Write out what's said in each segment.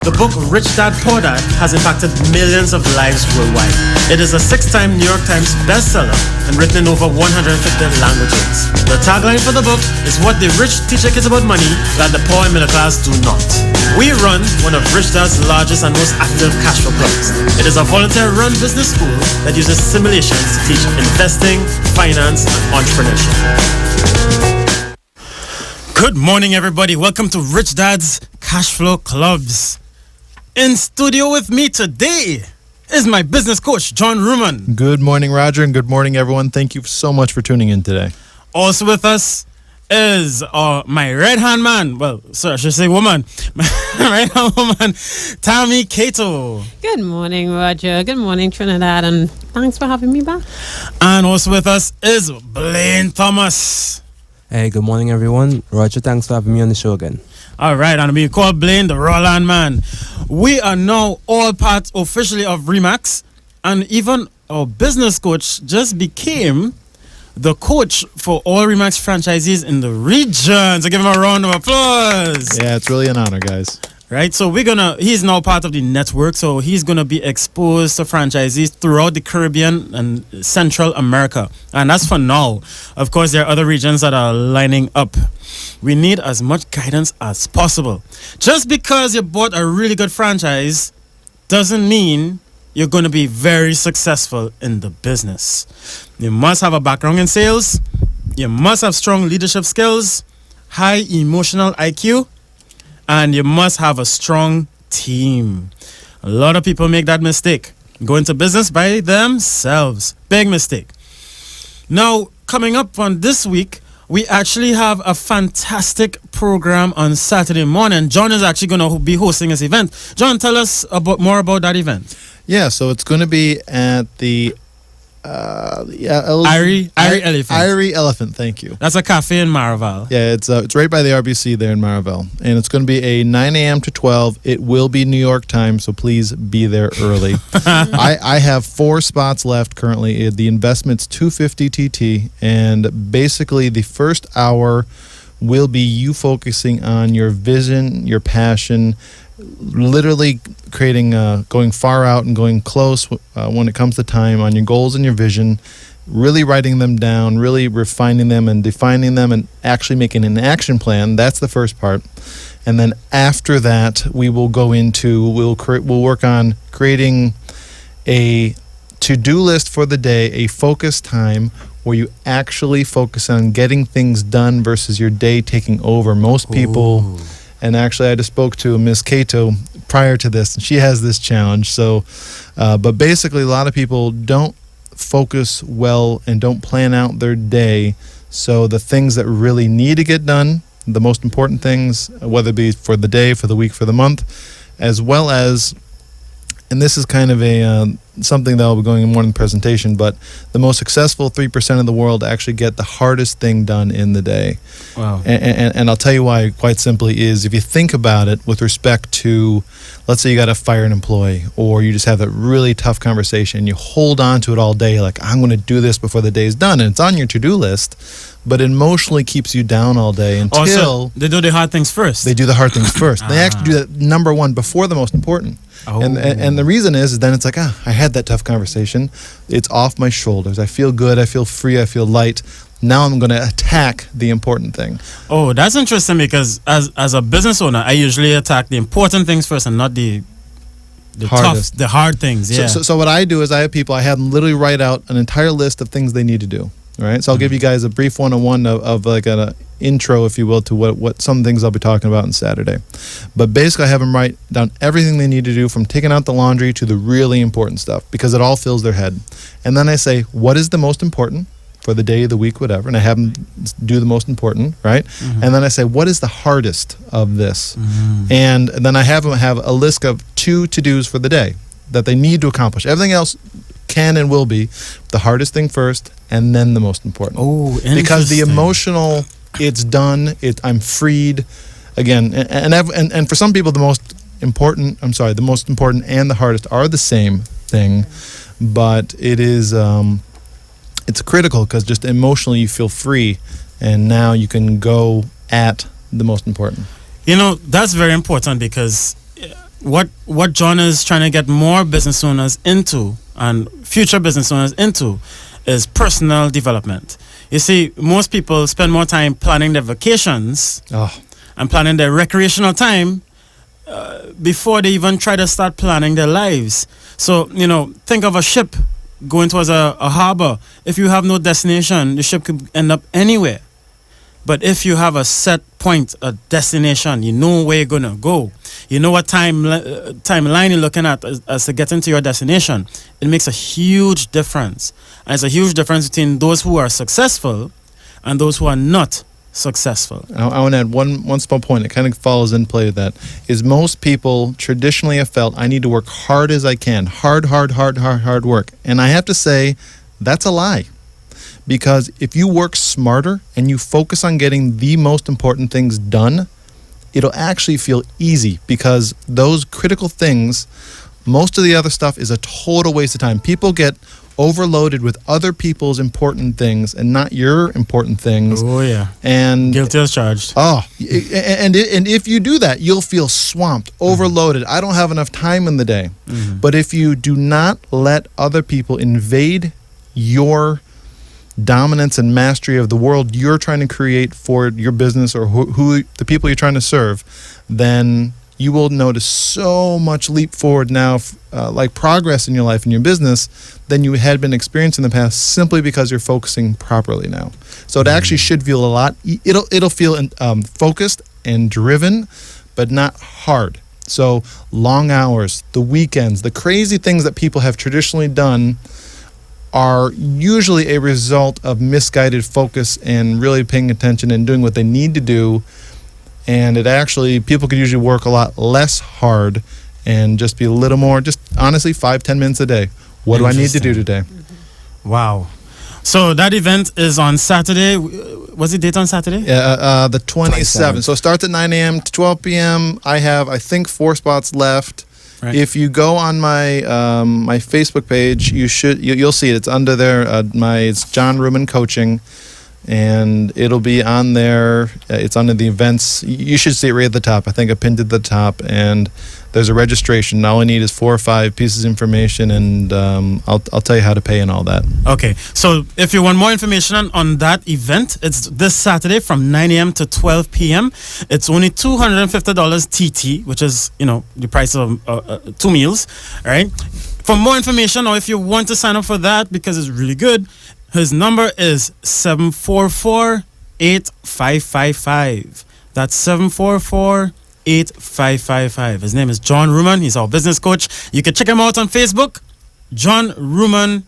The book Rich Dad Poor Dad has impacted millions of lives worldwide. It is a 6-time New York Times bestseller and written in over 150 languages. The tagline for the book is what the rich teach their kids about money that the poor and middle class do not. We run one of Rich Dad's largest and most active Cashflow clubs. It is a volunteer-run business school that uses simulations to teach investing, finance, and entrepreneurship. Good morning, everybody. Welcome to Rich Dad's Cashflow Clubs. In studio with me today is my business coach, John Ruman. Good morning, Roger, and good morning, everyone. Thank you so much for tuning in today. Also with us is my right-hand man. Well, sir, I should say woman. My right-hand woman, Tammy Cato. Good morning, Roger. Good morning, Trinidad, and thanks for having me back. And also with us is Blaine Thomas. Hey, good morning, everyone. Roger, thanks for having me on the show again. All right, and we call Blaine the Roland man. We are now all part officially of Remax, and even our business coach just became the coach for all Remax franchisees in the region. So give him a round of applause. Yeah, it's really an honor, guys. Right, so he's now part of the network, so he's gonna be exposed to franchisees throughout the Caribbean and Central America. And that's for now. Of course, there are other regions that are lining up. We need as much guidance as possible. Just because you bought a really good franchise doesn't mean you're gonna be very successful in the business. You must have a background in sales, you must have strong leadership skills, high emotional IQ, and you must have a strong team. A lot of people make that mistake. Go into business by themselves. Big mistake. Now, coming up on this week, we actually have a fantastic program on Saturday morning. John is actually going to be hosting this event. John, tell us more about that event. Yeah, so it's going to be at the Irie Elephant. Irie Elephant, thank you. That's a cafe in Maraval. Yeah, it's right by the RBC there in Maraval. And it's going to be a 9 a.m. to 12. It will be New York time, so please be there early. I have 4 spots left currently. The investment's $250 TT, and basically the first hour will be you focusing on your vision, your passion, literally creating, going far out and going close when it comes to time on your goals and your vision, really writing them down, really refining them and defining them and actually making an action plan. That's the first part. And then after that, we will go into, we'll work on creating a to-do list for the day, a focus time where you actually focus on getting things done versus your day taking over. Most people... Ooh. And actually, I just spoke to Miss Cato prior to this, and she has this challenge. So, but basically, a lot of people don't focus well and don't plan out their day. So the things that really need to get done, the most important things, whether it be for the day, for the week, for the month, as well as, and this is kind of a something that will be going in more in the presentation, but the most successful 3% of the world actually get the hardest thing done in the day. Wow. And I'll tell you why, quite simply, is if you think about it with respect to, let's say you got to fire an employee, or you just have that really tough conversation, you hold on to it all day, like, I'm going to do this before the day's done, and it's on your to-do list, but it emotionally keeps you down all day until... Also, they do the hard things first. They do the hard things first. They actually do that number one before the most important. Oh. And the reason is then it's like, I had that tough conversation. It's off my shoulders. I feel good. I feel free. I feel light. Now I'm going to attack the important thing. Oh, that's interesting because as a business owner, I usually attack the important things first and not the hardest. The hard things. Yeah. So what I do is I have them literally write out an entire list of things they need to do. Right. So I'll give you guys a brief one-on-one of like an intro, if you will, to what some things I'll be talking about on Saturday. But basically, I have them write down everything they need to do, from taking out the laundry to the really important stuff, because it all fills their head. And then I say, what is the most important for the day, the week, whatever, and I have them do the most important, right? Mm-hmm. And then I say, what is the hardest of this? Mm-hmm. And then I have them have a list of 2 to-dos for the day that they need to accomplish. Everything else can and will be the hardest thing first, and then the most important. Oh, interesting. Because the emotional, it's done, I'm freed. Again, and for some people, the most important and the hardest are the same thing, but it is it's critical because just emotionally you feel free, and now you can go at the most important. You know, that's very important because what John is trying to get more business owners into and future business owners into is personal development. You see, most people spend more time planning their vacations and planning their recreational time before they even try to start planning their lives. So, think of a ship going towards a harbor. If you have no destination, the ship could end up anywhere. But if you have a set point, a destination, you know where you're going to go. You know what timeline you're looking at as to get into your destination. It makes a huge difference. And it's a huge difference between those who are successful and those who are not successful. I want to add one small point. It kind of follows in play to that. Is most people traditionally have felt, I need to work hard as I can. Hard work. And I have to say, that's a lie. Because if you work smarter and you focus on getting the most important things done, it'll actually feel easy, because those critical things, most of the other stuff is a total waste of time. People get overloaded with other people's important things and not your important things. Oh, yeah. And guilty as charged. Oh, and if you do that, you'll feel swamped, overloaded. I don't have enough time in the day. Mm-hmm. But if you do not let other people invade your dominance and mastery of the world you're trying to create for your business, or who the people you're trying to serve, then you will notice so much leap forward now, like progress in your life and your business, than you had been experiencing in the past, simply because you're focusing properly now. So it actually should feel a lot. It'll feel focused and driven, but not hard. So long hours, the weekends, the crazy things that people have traditionally done are usually a result of misguided focus and really paying attention and doing what they need to do. And people could usually work a lot less hard and just be a little more, just honestly, 5-10 minutes a day. What do I need to do today? Wow. So that event is on Saturday. What's the date on Saturday? The 27th. So it starts at 9 a.m. to 12 p.m. I have, I think, 4 spots left. Right. If you go on my my Facebook page, you'll see it. It's under there. It's John Ruman Coaching, and it'll be on there. It's under the events. You should see it right at the top. I think I pinned it at the top, and there's a registration. All I need is 4 or 5 pieces of information, and I'll tell you how to pay and all that. Okay. So if you want more information on that event, it's this Saturday from 9 a.m. to 12 p.m. It's only $250 TT, which is the price of 2 meals. All right. For more information, or if you want to sign up for that because it's really good, his number is 744-8555. That's 744-8555. His name is John Ruman. He's our business coach. You can check him out on Facebook, John Ruman.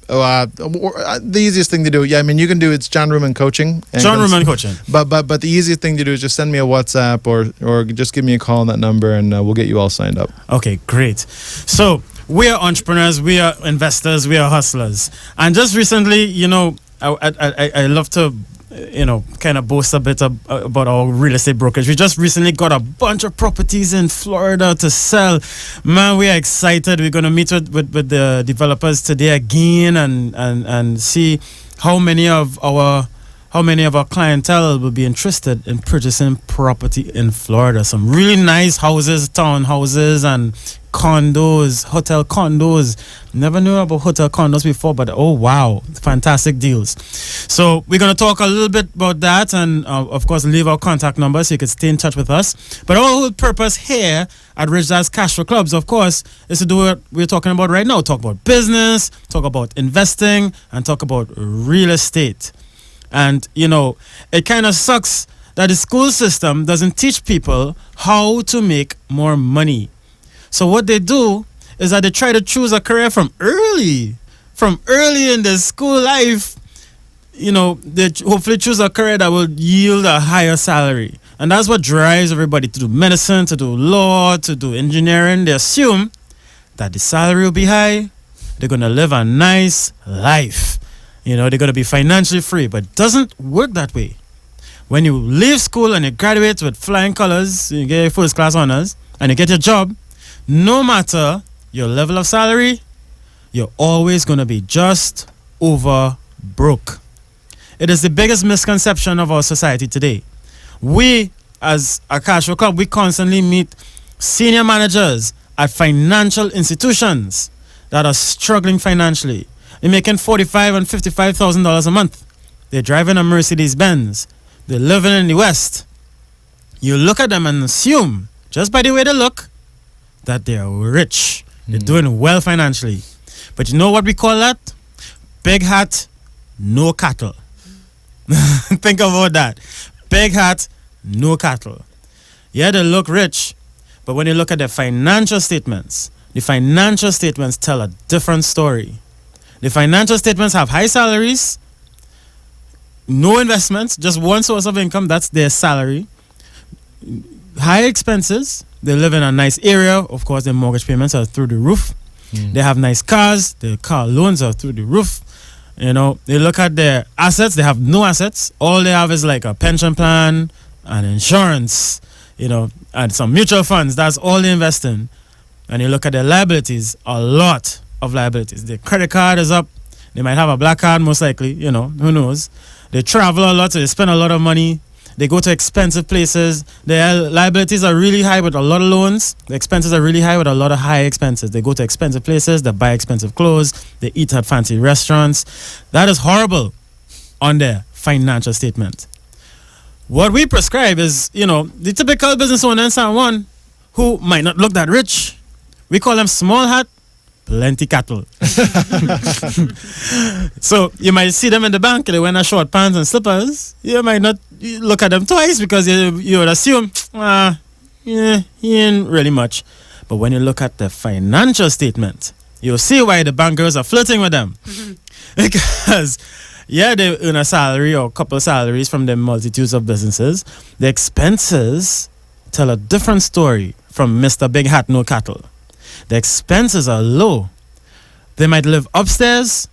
The easiest thing to do, you can do it's John Ruman Coaching. John Ruman Coaching. But the easiest thing to do is just send me a WhatsApp or just give me a call on that number, and we'll get you all signed up. Okay, great. So we are entrepreneurs, we are investors, we are hustlers. And just recently, I love to kind of boast a bit about our real estate brokerage. We just recently got a bunch of properties in Florida to sell. Man, we are excited. We're going to meet with the developers today again and see how many of our clientele will be interested in purchasing property in Florida. Some really nice houses, townhouses, and condos, hotel condos. Never knew about hotel condos before, but oh wow, fantastic deals. So we're going to talk a little bit about that, and of course leave our contact number so you can stay in touch with us. But our whole purpose here at Rich Dad's Cashflow Clubs, of course, is to do what we're talking about right now. Talk about business, talk about investing, and talk about real estate. And it kind of sucks that the school system doesn't teach people how to make more money. So what they do is that they try to choose a career from early in their school life. They hopefully choose a career that will yield a higher salary. And that's what drives everybody to do medicine, to do law, to do engineering. They assume that the salary will be high. They're going to live a nice life. They're going to be financially free. But it doesn't work that way. When you leave school and you graduate with flying colors, you get your first class honors, and you get your job, no matter your level of salary, you're always going to be just over broke. It is the biggest misconception of our society today. We, as a Cashflow Club, we constantly meet senior managers at financial institutions that are struggling financially. They're making $45,000 and $55,000 a month. They're driving a Mercedes Benz. They're living in the West. You look at them and assume, just by the way they look, that they're rich. They're doing well financially. But you know what we call that? Big hat, no cattle. Think about that. Big hat, no cattle. Yeah, they look rich, but when you look at their financial statements, the financial statements tell a different story. The financial statements have high salaries, no investments, just one source of income, that's their salary. High expenses, they live in a nice area, of course their mortgage payments are through the roof. They have nice cars, their car loans are through the roof. You know, they look at their assets, they have no assets. All they have is like a pension plan and insurance, you know, and some mutual funds. That's all they invest in. And you look at their liabilities, a lot of liabilities. Their credit card is up. They might have a black card, most likely, you know, who knows. They travel a lot, so they spend a lot of money. They go to expensive places. Their liabilities are really high with a lot of loans. The expenses are really high with a lot of high expenses. They go to expensive places. They buy expensive clothes. They eat at fancy restaurants. That is horrible on their financial statement. What we prescribe is, you know, the typical business owner in San Juan who might not look that rich. We call them small hat, plenty cattle. So you might see them in the bank, they wear short pants and slippers. You might not look at them twice because you would assume, yeah, he ain't really much. But when you look at the financial statement, you'll see why the bankers are flirting with them. Because, yeah, they earn a salary or a couple of salaries from the multitudes of businesses. The expenses tell a different story from Mr. Big Hat, No Cattle. The expenses are low. They might live upstairs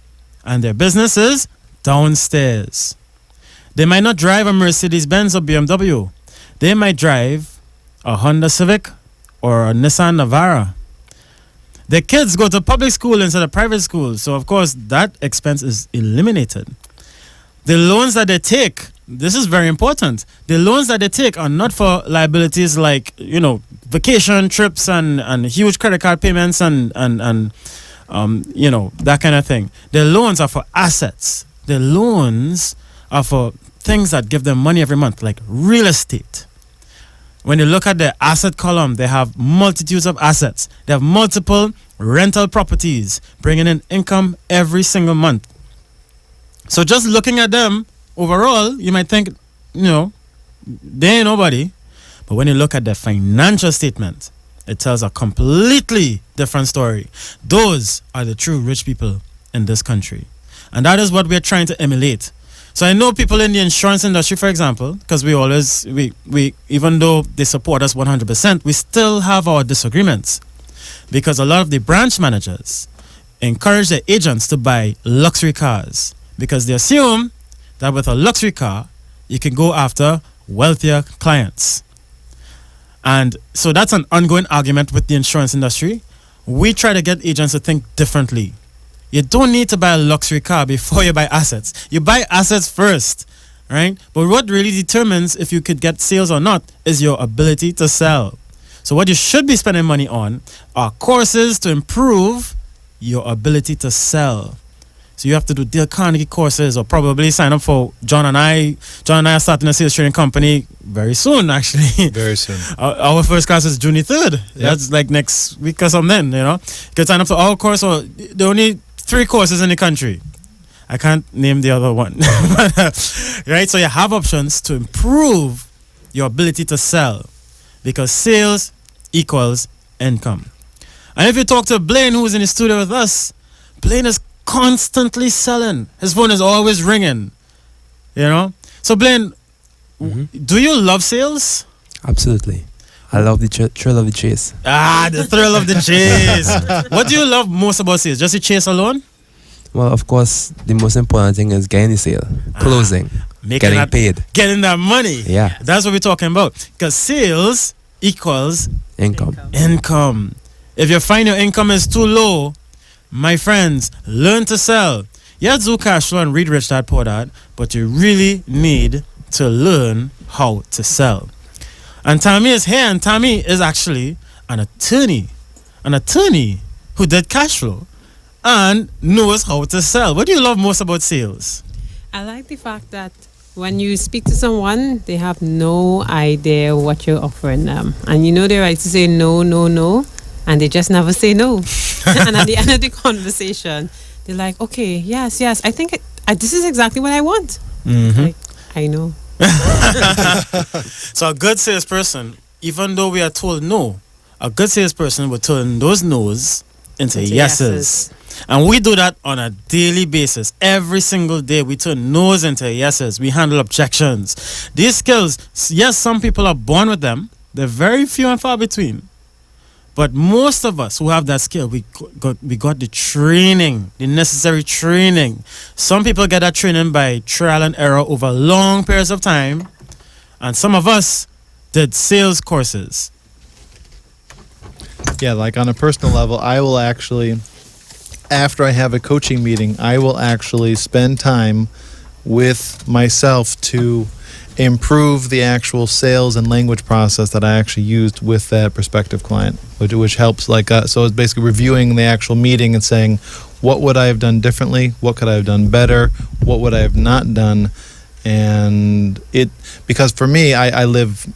and their business is downstairs. They might not drive a Mercedes Benz or BMW. They might drive a Honda Civic or a Nissan Navara. Their kids go to public school instead of private school, so of course that expense is eliminated. The loans that they take, this is very important. The loans that they take are not for liabilities like, you know, vacation trips and huge credit card payments and you know, that kind of thing. The loans are for assets. The loans are for things that give them money every month, like real estate. When you look at the asset column, they have multitudes of assets. They have multiple rental properties bringing in income every single month. So just looking at them overall, you might think, you know, they ain't nobody. But when you look at the financial statement, it tells a completely different story. Those are the true rich people in this country. And that is what we're trying to emulate. So I know people in the insurance industry, for example, because we even though they support us 100%, we still have our disagreements. Because a lot of the branch managers encourage their agents to buy luxury cars because they assume that with a luxury car, you can go after wealthier clients. And so that's an ongoing argument with the insurance industry. We try to get agents to think differently. You don't need to buy a luxury car before you buy assets. You buy assets first, right? But what really determines if you could get sales or not is your ability to sell. So what you should be spending money on are courses to improve your ability to sell. So you have to do Dale Carnegie courses or probably sign up for John and I are starting a sales training company very soon, actually. Very soon. Our first class is June 3rd. Yep. That's like next week or something, you know. You can sign up for our course, or there are only 3 courses in the country. I can't name the other one. Right? So you have options to improve your ability to sell because sales equals income. And if you talk to Blaine, who's in the studio with us, Blaine is constantly selling. His phone is always ringing. You know? So Blaine, do you love sales? Absolutely. I love the thrill of the chase. The thrill of the chase. What do you love most about sales? Just the chase alone? Well, of course, the most important thing is getting the sale, closing, getting paid. Getting that money. Yeah. That's what we're talking about. Because sales equals income. If you find your income is too low, my friends, learn to sell. Yeah, do Cashflow and read Rich Dad Poor Dad, but you really need to learn how to sell. And Tammy is here, and Tammy is actually an attorney who did cash flow and knows how to sell. What do you love most about sales? I like the fact that when you speak to someone, they have no idea what you're offering them. And you know they right to say no, no, no, and they just never say no. And at the end of the conversation, they're like, okay, yes, I think this is exactly what I want. Like, I know. So a good salesperson, even though we are told no, a good salesperson will turn those no's into yeses. And we do that on a daily basis. Every single day, we turn no's into yeses. We handle objections. These skills, yes, some people are born with them. They're very few and far between. But most of us who have that skill, we got the training, the necessary training. Some people get that training by trial and error over long periods of time. And some of us did sales courses. Yeah, like on a personal level, I will actually, after I have a coaching meeting, I will actually spend time with myself to improve the actual sales and language process that I actually used with that prospective client, which helps. So it's basically reviewing the actual meeting and saying, what would I have done differently? What could I have done better? What would I have not done? And because for me, I live,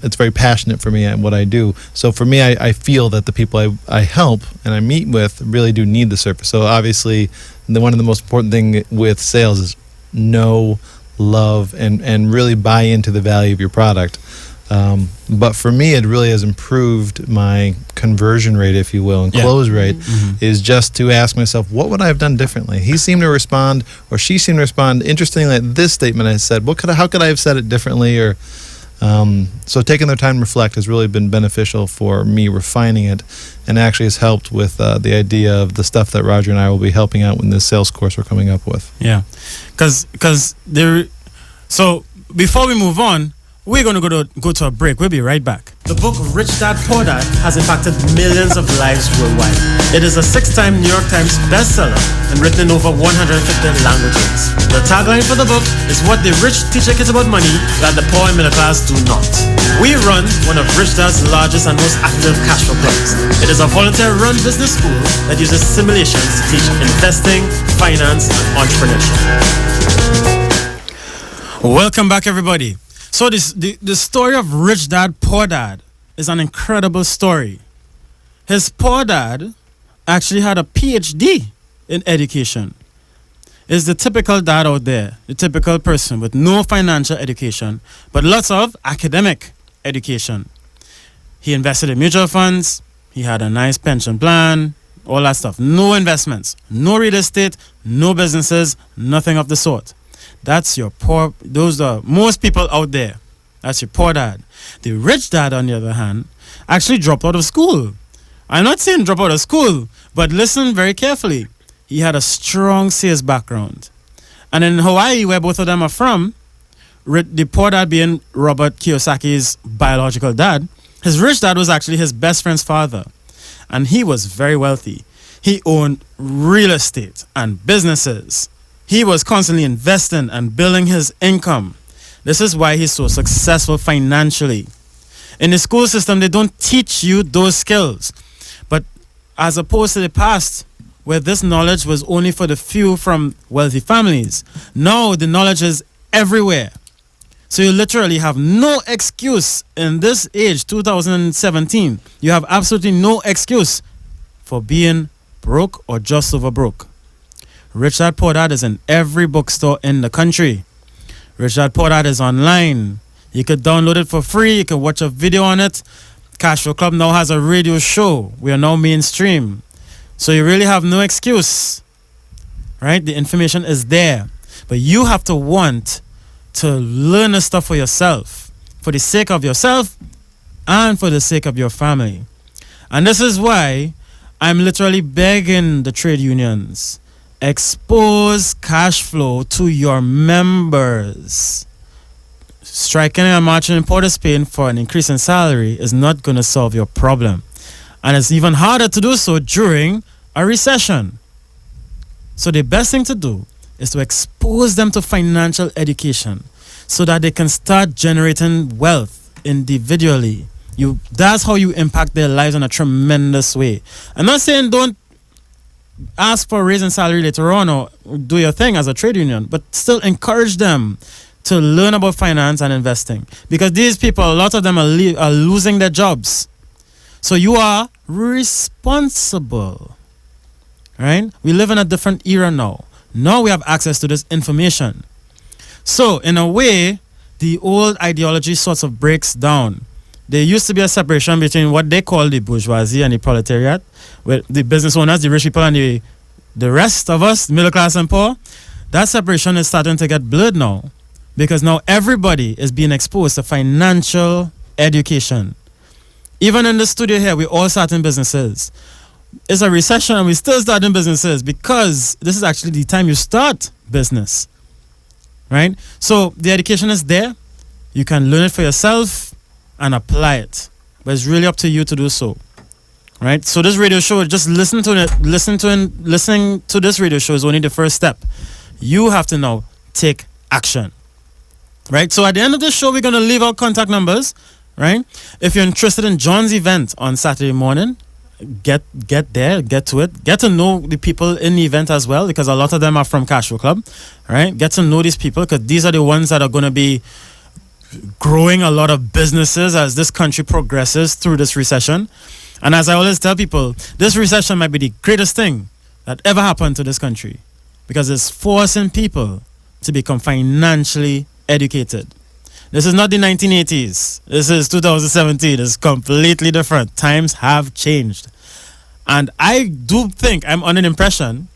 it's very passionate for me at what I do. So for me, I feel that the people I help and I meet with really do need the service. So obviously, one of the most important thing with sales is know, love, and really buy into the value of your product. But for me, it really has improved my conversion rate, if you will, and close rate, is just to ask myself, what would I have done differently? He seemed to respond, or she seemed to respond interestingly at this statement I said. How could I have said it differently? Or so taking their time to reflect has really been beneficial for me refining it, and actually has helped with the idea of the stuff that Roger and I will be helping out in this sales course we're coming up with. Yeah, because there. So before we move on, we're going to go to a break. We'll be right back. The book Rich Dad Poor Dad has impacted millions of lives worldwide. It is a 6-time New York Times bestseller and written in over 150 languages. The tagline for the book is what the rich teach their kids about money that the poor and middle class do not. We run one of Rich Dad's largest and most active cash flow clubs. It is a volunteer-run business school that uses simulations to teach investing, finance, and entrepreneurship. Welcome back, everybody. So the story of Rich Dad, Poor Dad is an incredible story. His poor dad actually had a PhD in education. It's the typical dad out there, the typical person with no financial education, but lots of academic education. He invested in mutual funds. He had a nice pension plan, all that stuff. No investments, no real estate, no businesses, nothing of the sort. That's your poor, those are most people out there. That's your poor dad. The rich dad, on the other hand, actually dropped out of school. I'm not saying drop out of school, but listen very carefully. He had a strong sales background. And in Hawaii, where both of them are from, the poor dad being Robert Kiyosaki's biological dad, his rich dad was actually his best friend's father. And he was very wealthy. He owned real estate and businesses. He was constantly investing and building his income. This is why he's so successful financially. In the school system, they don't teach you those skills. But as opposed to the past, where this knowledge was only for the few from wealthy families, now the knowledge is everywhere. So you literally have no excuse in this age, 2017. You have absolutely no excuse for being broke or just over broke. Rich Dad Poor Dad is in every bookstore in the country. Rich Dad Poor Dad is online. You could download it for free. You can watch a video on it. Cashflow Club now has a radio show. We are now mainstream. So you really have no excuse, right? The information is there. But you have to want to learn the stuff for yourself, for the sake of yourself and for the sake of your family. And this is why I'm literally begging the trade unions, expose cash flow to your members. Striking and marching in Port of Spain for an increase in salary is not going to solve your problem. And it's even harder to do so during a recession. So the best thing to do is to expose them to financial education so that they can start generating wealth individually That's how you impact their lives in a tremendous way. I'm not saying don't ask for a raise in salary later on or do your thing as a trade union, but still encourage them to learn about finance and investing, because these people, a lot of them are losing their jobs. So you are responsible, right? We live in a different era now. Now we have access to this information. So in a way, the old ideology sort of breaks down. There used to be a separation between what they call the bourgeoisie and the proletariat, where the business owners, the rich people, and the rest of us, middle class and poor. That separation is starting to get blurred now, because now everybody is being exposed to financial education. Even in the studio here, we're all starting businesses. It's a recession and we're still starting businesses because this is actually the time you start business, right? So the education is there. You can learn it for yourself and apply it, but it's really up to you to do so, right? So this radio show, just listening to this radio show is only the first step. You have to now take action, right? So at the end of this show, we're going to leave out contact numbers, right? If you're interested in John's event on Saturday morning, get there, get to it, get to know the people in the event as well, because a lot of them are from Cashflow Club, right? Get to know these people, because these are the ones that are going to be growing a lot of businesses as this country progresses through this recession. And as I always tell people, this recession might be the greatest thing that ever happened to this country, because it's forcing people to become financially educated. This is not the 1980s. This is 2017. It's completely different. Times have changed. And I do think, I'm on an impression,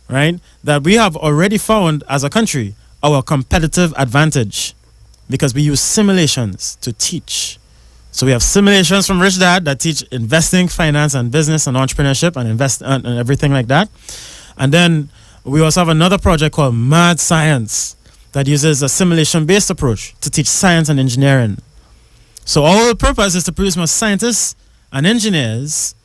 right, that we have already found as a country our competitive advantage, because we use simulations to teach. So we have simulations from Rich Dad that teach investing, finance, and business, and entrepreneurship, and invest and everything like that. And then we also have another project called Mad Science that uses a simulation-based approach to teach science and engineering. So our purpose is to produce more scientists and engineers,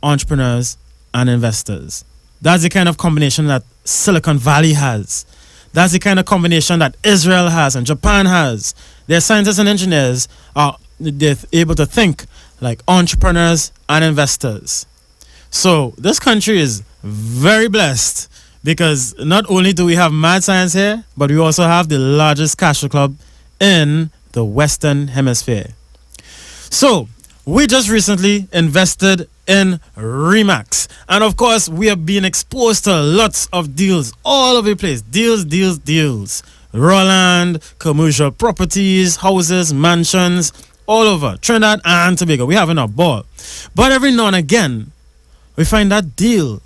entrepreneurs, and investors. That's the kind of combination that Silicon Valley has. That's the kind of combination that Israel has and Japan has. Their scientists and engineers they're able to think like entrepreneurs and investors. So this country is very blessed, because not only do we have mad science here, but we also have the largest Cashflow Club in the Western Hemisphere. So we just recently invested in Remax. And of course, we are being exposed to lots of deals all over the place. Deals. Roland, commercial properties, houses, mansions, all over Trinidad and Tobago. We're having a ball. But every now and again, we find that deal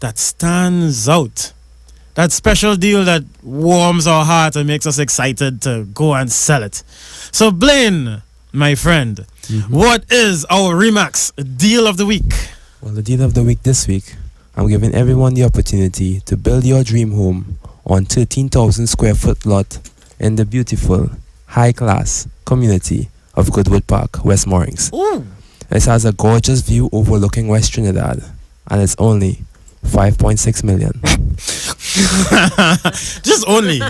that stands out. That special deal that warms our heart and makes us excited to go and sell it. So Blaine, my friend, what is our Remax deal of the week? Well, the deal of the week this week, I'm giving everyone the opportunity to build your dream home on 13,000 square foot lot in the beautiful, high-class community of Goodwood Park, West Moorings. Ooh. This has a gorgeous view overlooking West Trinidad, and it's only 5.6 million. Just only.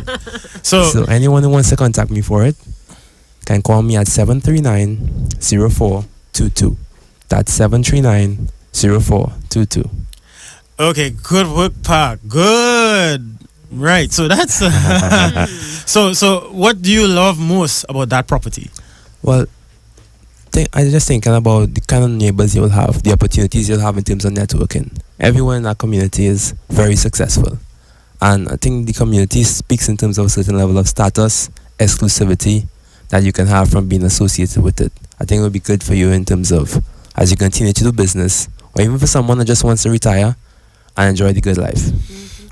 So anyone who wants to contact me for it can call me at 739-0422. That's 739-0422. Okay, Goodwood Park. Good. Right. So that's so what do you love most about that property? Well, I just thinking about the kind of neighbors you'll have, the opportunities you'll have in terms of networking. Everyone in that community is very successful. And I think the community speaks in terms of a certain level of status, exclusivity that you can have from being associated with it. I think it would be good for you in terms of as you continue to do business, or even for someone that just wants to retire and enjoy the good life.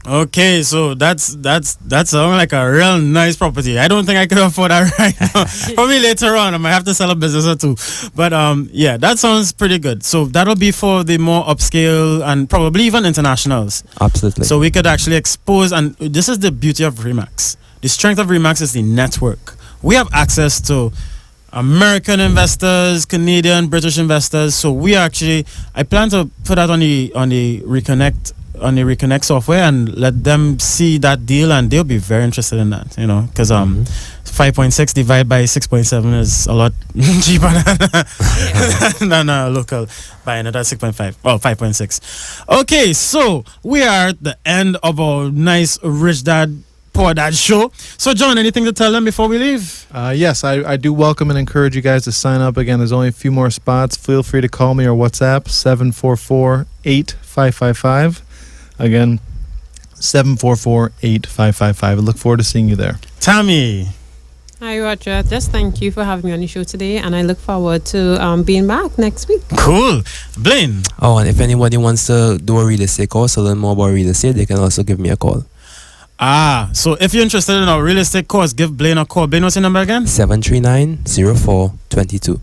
Okay, so that's sounds like a real nice property. I don't think I can afford that right now. Probably later on I might have to sell a business or two. But yeah, that sounds pretty good. So that'll be for the more upscale and probably even internationals. Absolutely. So we could actually expose, and this is the beauty of Remax. The strength of Remax is the network. We have access to American investors, Canadian, British investors. So we actually, I plan to put that on the Reconnect software and let them see that deal, and they'll be very interested in that, because 5.6 divided by 6.7 is a lot cheaper than a local buying it at 6.5. Well, 5.6. Okay, so we are at the end of our nice Rich Dad Poor Dad show. So, John, anything to tell them before we leave? Yes, I do welcome and encourage you guys to sign up. Again, there's only a few more spots. Feel free to call me or WhatsApp 744-8555. Again, 744-8555. I look forward to seeing you there. Tammy. Hi, Roger. Just thank you for having me on the show today, and I look forward to being back next week. Cool. Blaine. Oh, and if anybody wants to do a real estate course or learn more about real estate, they can also give me a call. So if you're interested in our real estate course, give Blaine a call. Blaine, what's your number again? 739-0422.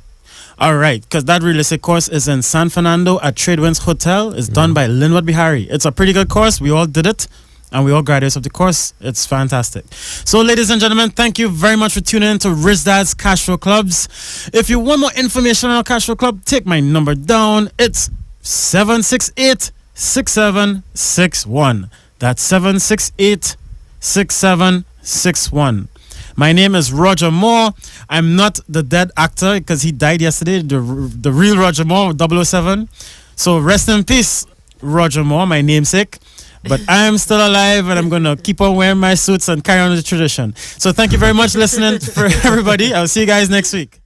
All right, because that real estate course is in San Fernando at Tradewinds Hotel. It's done by Linwood Bihari. It's a pretty good course. We all did it, and we all graduates of the course. It's fantastic. So, ladies and gentlemen, thank you very much for tuning in to Rich Dad's Cashflow Clubs. If you want more information on our Cashflow Club, take my number down. It's 768-6761. That's 768-6761. My name is Roger Moore. I'm not the dead actor because he died yesterday, the real Roger Moore, 007. So rest in peace, Roger Moore, my namesake. But I am still alive, and I'm going to keep on wearing my suits and carry on the tradition. So thank you very much for listening for everybody. I'll see you guys next week.